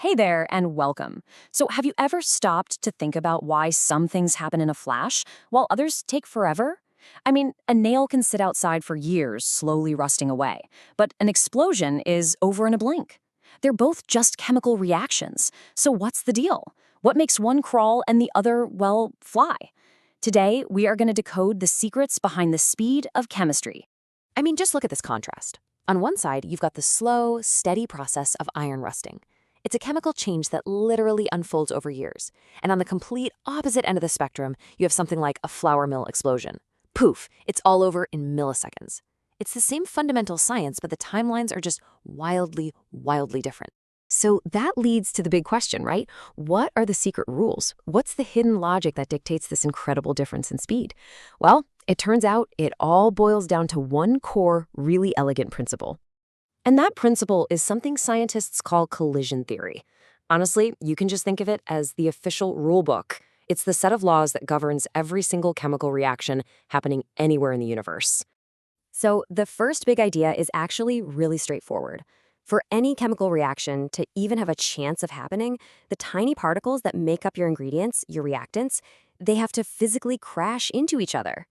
Hey there, and welcome. So, have you ever stopped to think about why some things happen in a flash while others take forever? I mean, a nail can sit outside for years, slowly rusting away, but an explosion is over in a blink. They're both just chemical reactions. So, what's the deal? What makes one crawl and the other, well, fly? Today, we are going to decode the secrets behind the speed of chemistry. I mean, just look at this contrast. On one side, you've got the slow, steady process of iron rusting. It's a chemical change that literally unfolds over years. And on the complete opposite end of the spectrum, you have something like a flour mill explosion. Poof, it's all over in milliseconds. It's the same fundamental science, but the timelines are just wildly, wildly different. So that leads to the big question, right? What are the secret rules? What's the hidden logic that dictates this incredible difference in speed? Well, it turns out it all boils down to one core, really elegant principle. And that principle is something scientists call collision theory. Honestly, you can just think of it as the official rule book. It's the set of laws that governs every single chemical reaction happening anywhere in the universe. So, the first big idea is actually really straightforward. For any chemical reaction to even have a chance of happening, the tiny particles that make up your ingredients, your reactants, they have to physically crash into each other.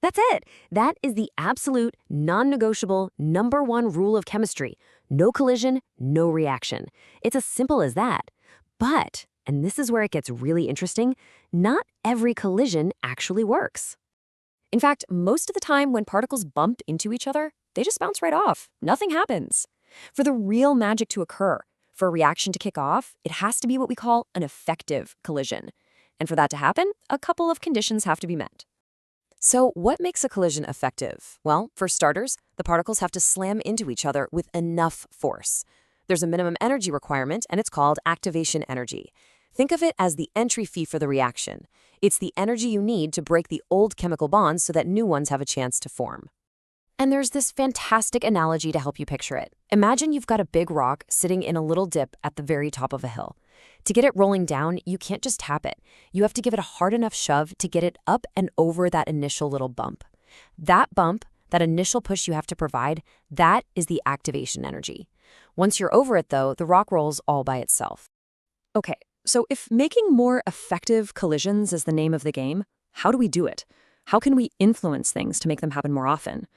That's it. That is the absolute, non-negotiable, number one rule of chemistry. No collision, no reaction. It's as simple as that. But, and this is where it gets really interesting, not every collision actually works. In fact, most of the time when particles bump into each other, they just bounce right off. Nothing happens. For the real magic to occur, for a reaction to kick off, it has to be what we call an effective collision. And for that to happen, a couple of conditions have to be met. So what makes a collision effective? Well, for starters, the particles have to slam into each other with enough force. There's a minimum energy requirement, and it's called activation energy. Think of it as the entry fee for the reaction. It's the energy you need to break the old chemical bonds so that new ones have a chance to form. And there's this fantastic analogy to help you picture it. Imagine you've got a big rock sitting in a little dip at the very top of a hill. To get it rolling down, you can't just tap it. You have to give it a hard enough shove to get it up and over that initial little bump. That bump, that initial push you have to provide, that is the activation energy. Once you're over it, though, the rock rolls all by itself. Okay, so if making more effective collisions is the name of the game, how do we do it? How can we influence things to make them happen more often?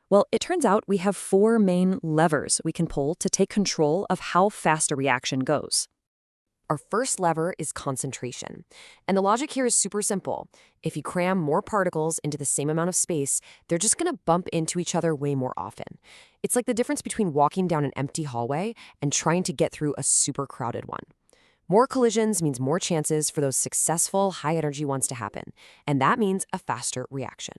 Well, it turns out we have four main levers we can pull to take control of how fast a reaction goes. Our first lever is concentration. And the logic here is super simple. If you cram more particles into the same amount of space, they're just going to bump into each other way more often. It's like the difference between walking down an empty hallway and trying to get through a super crowded one. More collisions means more chances for those successful, high-energy ones to happen. And that means a faster reaction.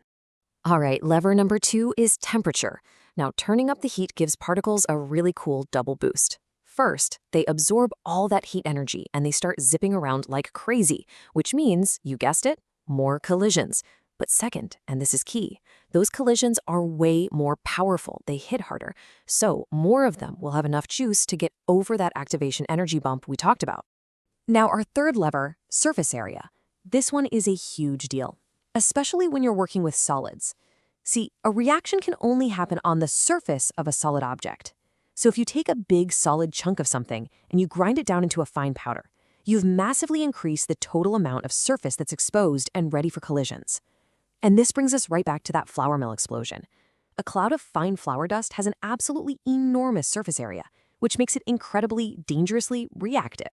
All right, lever number 2 is temperature. Now, turning up the heat gives particles a really cool double boost. First, they absorb all that heat energy and they start zipping around like crazy, which means, you guessed it, more collisions. But second, and this is key, those collisions are way more powerful. They hit harder. So more of them will have enough juice to get over that activation energy bump we talked about. Now, our third lever, surface area. This one is a huge deal, especially when you're working with solids. See, a reaction can only happen on the surface of a solid object. So if you take a big solid chunk of something and you grind it down into a fine powder, you've massively increased the total amount of surface that's exposed and ready for collisions. And this brings us right back to that flour mill explosion. A cloud of fine flour dust has an absolutely enormous surface area, which makes it incredibly, dangerously reactive.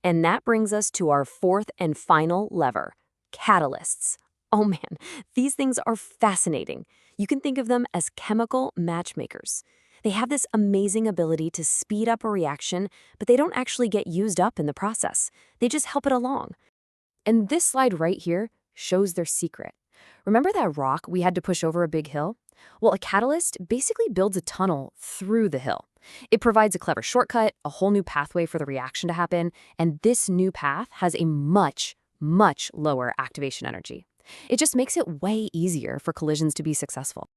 And that brings us to our fourth and final lever, catalysts. Oh man, these things are fascinating. You can think of them as chemical matchmakers. They have this amazing ability to speed up a reaction, but they don't actually get used up in the process. They just help it along. And this slide right here shows their secret. Remember that rock we had to push over a big hill? Well, a catalyst basically builds a tunnel through the hill. It provides a clever shortcut, a whole new pathway for the reaction to happen, and this new path has a much, much lower activation energy. It just makes it way easier for collisions to be successful.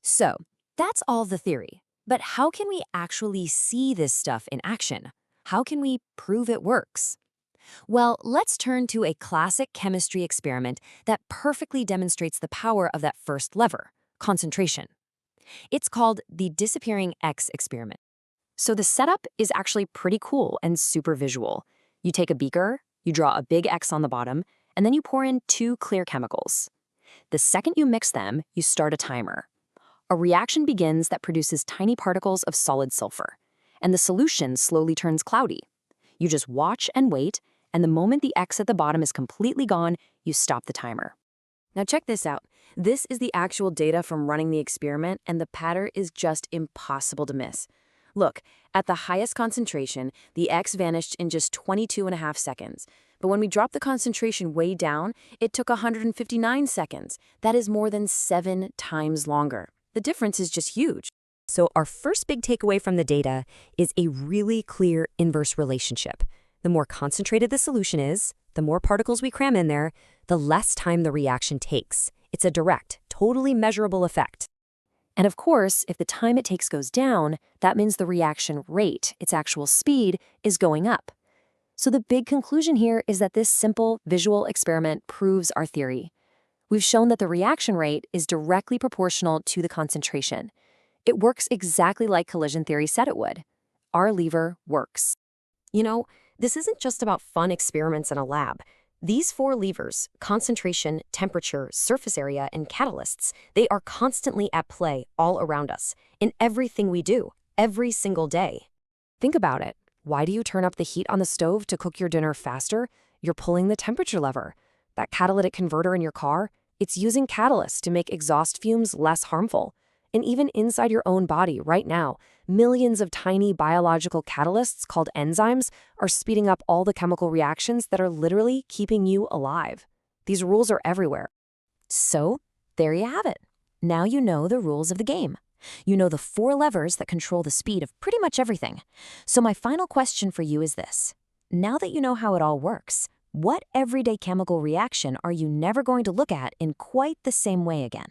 So, that's all the theory. But how can we actually see this stuff in action? How can we prove it works? Well, let's turn to a classic chemistry experiment that perfectly demonstrates the power of that first lever, concentration. It's called the disappearing X experiment. So the setup is actually pretty cool and super visual. You take a beaker, you draw a big X on the bottom, and then you pour in 2 clear chemicals. The second you mix them, you start a timer. A reaction begins that produces tiny particles of solid sulfur, and the solution slowly turns cloudy. You just watch and wait, and the moment the X at the bottom is completely gone, you stop the timer. Now check this out. This is the actual data from running the experiment, and the pattern is just impossible to miss. Look, at the highest concentration, the X vanished in just 22.5 seconds. But when we dropped the concentration way down, it took 159 seconds. That is more than 7 times longer. The difference is just huge. So our first big takeaway from the data is a really clear inverse relationship. The more concentrated the solution is, the more particles we cram in there, the less time the reaction takes. It's a direct, totally measurable effect. And of course, if the time it takes goes down, that means the reaction rate, its actual speed, is going up. So the big conclusion here is that this simple visual experiment proves our theory. We've shown that the reaction rate is directly proportional to the concentration. It works exactly like collision theory said it would. Our lever works. You know, this isn't just about fun experiments in a lab. These 4 levers, concentration, temperature, surface area, and catalysts, they are constantly at play all around us, in everything we do, every single day. Think about it. Why do you turn up the heat on the stove to cook your dinner faster? You're pulling the temperature lever. That catalytic converter in your car, it's using catalysts to make exhaust fumes less harmful. And even inside your own body right now, millions of tiny biological catalysts called enzymes are speeding up all the chemical reactions that are literally keeping you alive. These rules are everywhere. So, there you have it. Now you know the rules of the game. You know the 4 levers that control the speed of pretty much everything. So my final question for you is this. Now that you know how it all works, what everyday chemical reaction are you never going to look at in quite the same way again?